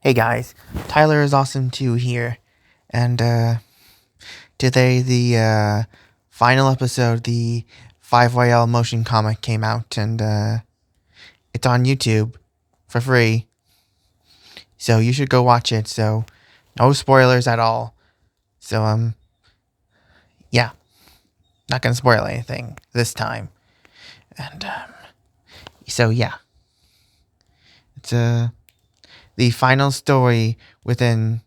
Hey guys, Tyler is awesome too here, and today the final episode, the 5YL motion comic came out, and it's on YouTube for free, so you should go watch it. So no spoilers at all. So yeah, not gonna spoil anything this time, and so yeah, it's the final story within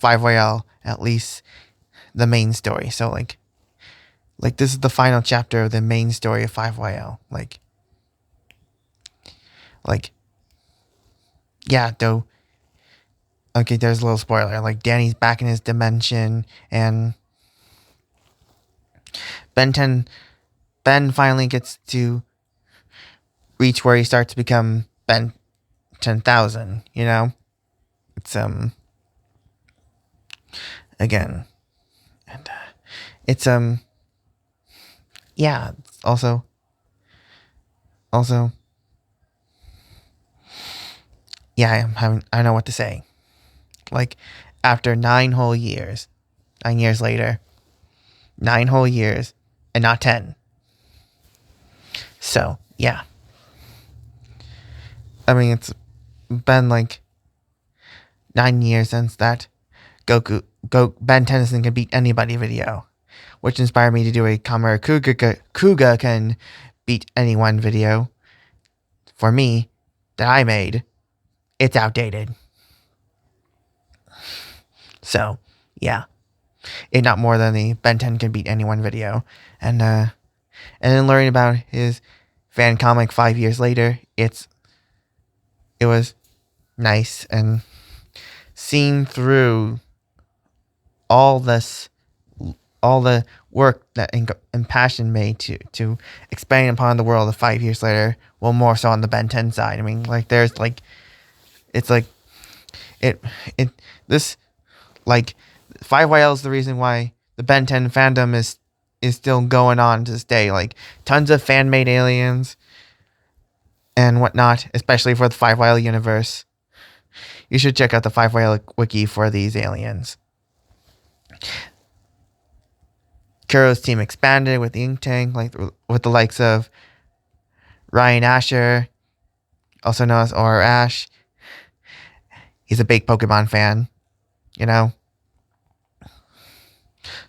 5YL, at least the main story. So like this is the final chapter of the main story of 5YL. Like yeah, though. Okay, there's a little spoiler. Like Danny's back in his dimension, and Ben 10 Ben finally gets to reach where he starts to become Ben 10,000. You know, it's again, and it's yeah. It's also yeah. I don't know what to say. Like after 9 whole years, 9 years later, 9 whole years, and not 10. So yeah, I mean it's been like 9 years since that Ben Tennyson can beat anybody video, which inspired me to do a Kamara Kuga can beat anyone video. For me, that I made, it's outdated. So yeah, it not more than the Ben 10 can beat anyone video, and then learning about his fan comic 5 years later, it was nice, and seeing through all this, all the work that and passion made to expand upon the world of 5 years later. Well, more so on the Ben 10 side. I mean, like there's like it's like it this like 5YL is the reason why the Ben 10 fandom is still going on to this day. Like tons of fan made aliens and whatnot, especially for the 5YL universe. You should check out the 5YL wiki for these aliens. Kuro's team expanded with the Ink Tank, like with the likes of Ryan Asher, also known as Or Ash. He's a big Pokemon fan, you know.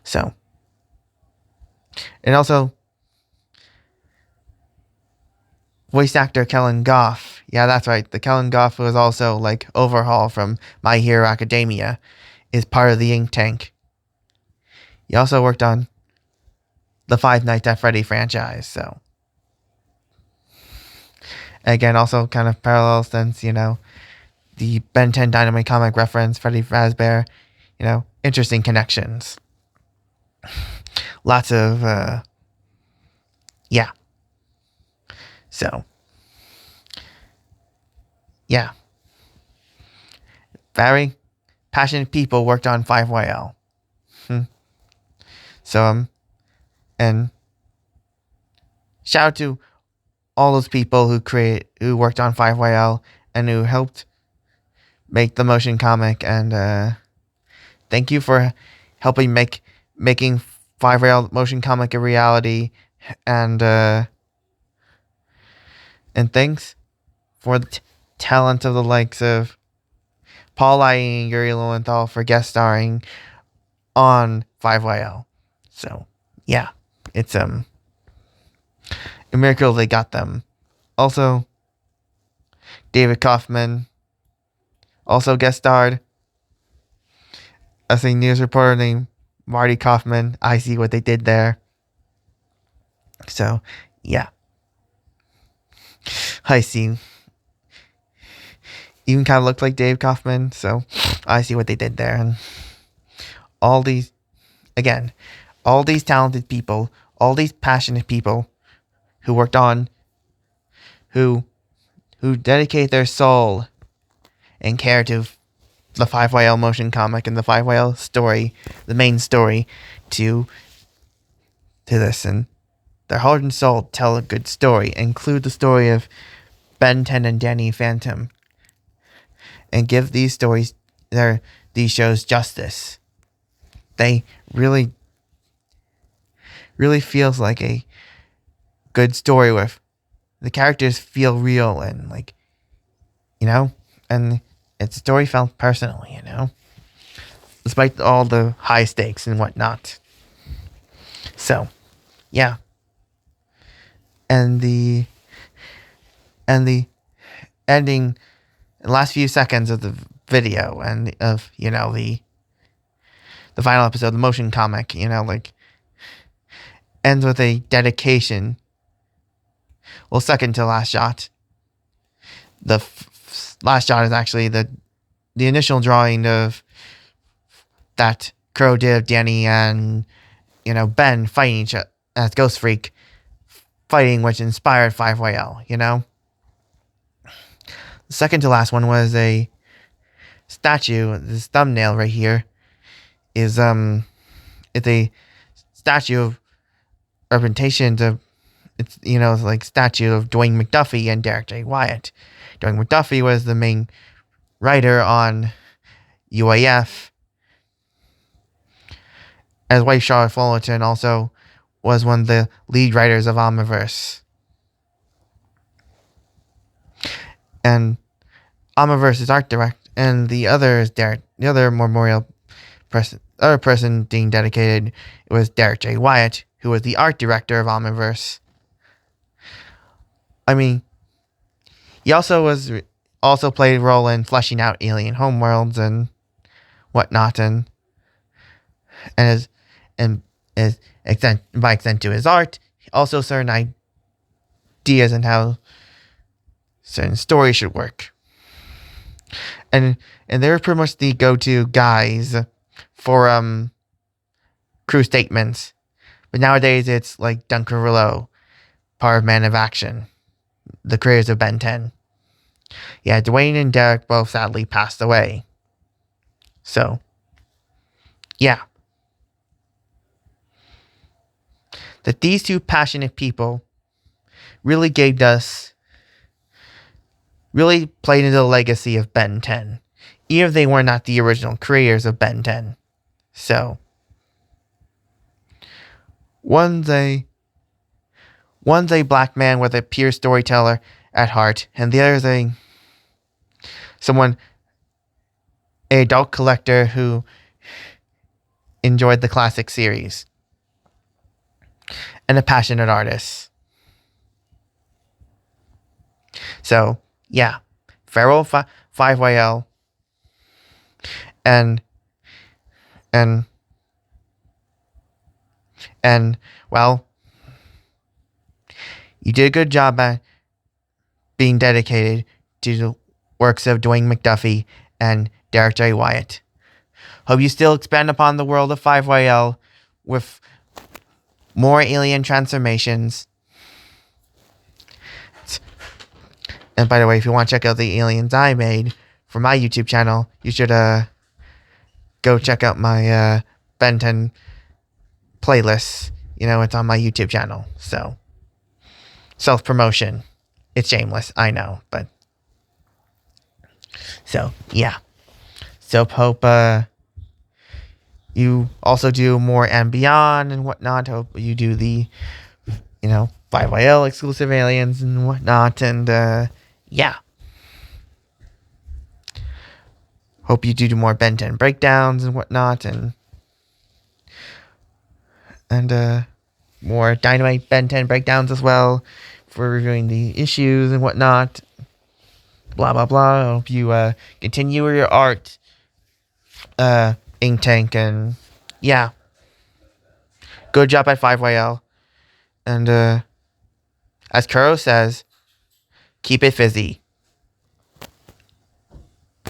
So, and also voice actor Kellen Goff. Yeah, that's right. The Kellen Goff who was also like Overhaul from My Hero Academia is part of the Ink Tank. He also worked on the Five Nights at Freddy franchise. So, again, also kind of parallel since, you know, the Ben 10 Dynamite comic reference, Freddy Fazbear, you know, interesting connections. Lots of, yeah. So, yeah. Very passionate people worked on 5YL. So, and shout out to all those people who worked on 5YL and who helped make the motion comic, and thank you for helping making 5YL motion comic a reality, and thanks for the talent of the likes of Paul I and Yuri Lowenthal for guest starring on 5YL. So yeah, it's a miracle they got them. Also, David Kaufman also guest starred as a news reporter named Marty Kaufman. I see what they did there. So yeah, I see. Even kind of looked like Dave Kaufman, so I see what they did there. And all these, again, all these talented people, all these passionate people who worked on, who dedicate their soul and care to the 5YL motion comic and the 5YL story, the main story, to this, and their heart and soul tell a good story, include the story of Ben 10 and Danny Phantom. and give these stories these shows justice. They really feels like a good story with the characters feel real and like, and it's a story felt personally, despite all the high stakes and whatnot. So, yeah, and the ending, last few seconds of the video and of the final episode, the motion comic, like ends with a dedication. Well, second to last shot. The last shot is actually the initial drawing of that Crow did of Danny and Ben fighting each other as Ghost Freak fighting, which inspired 5YL. The second to last one was a statue. This thumbnail right here is it's a statue of representation of it's like statue of Dwayne McDuffie and Derek J. Wyatt. Dwayne McDuffie was the main writer on UAF, as White Charlotte Fullerton also was one of the lead writers of Omniverse. And Omniverse's art director, and the other is Derek. The other other person being dedicated was Derek J. Wyatt, who was the art director of Omniverse. I mean, he also played a role in fleshing out alien homeworlds and whatnot, and by extent to his art, also certain ideas on how certain stories should work. And they're pretty much the go-to guys for crew statements. But nowadays it's like Duncan Rouleau, part of Man of Action, the creators of Ben 10. Yeah, Dwayne and Derek both sadly passed away. So, yeah. That these two passionate people really played into the legacy of Ben 10, even if they were not the original creators of Ben 10. So, one's a black man with a pure storyteller at heart, and the other is an adult collector who enjoyed the classic series, and a passionate artist. So, yeah, Feral 5YL, and well, you did a good job at being dedicated to the works of Dwayne McDuffie and Derek J. Wyatt. Hope you still expand upon the world of 5YL with more alien transformations. And by the way, if you want to check out the aliens I made for my YouTube channel, you should go check out my Ben 10 playlist. It's on my YouTube channel. So, self-promotion. It's shameless, I know, but so, yeah. So, hope you also do more and beyond and whatnot. Hope you do the 5YL exclusive aliens and whatnot, and yeah. Hope you do more Ben 10 breakdowns and whatnot, and more Dynamite Ben 10 breakdowns as well for reviewing the issues and whatnot. Blah, blah, blah. I hope you continue your art, Ink Tank, and yeah. Good job at 5YL. And as Kuro says, keep it fizzy.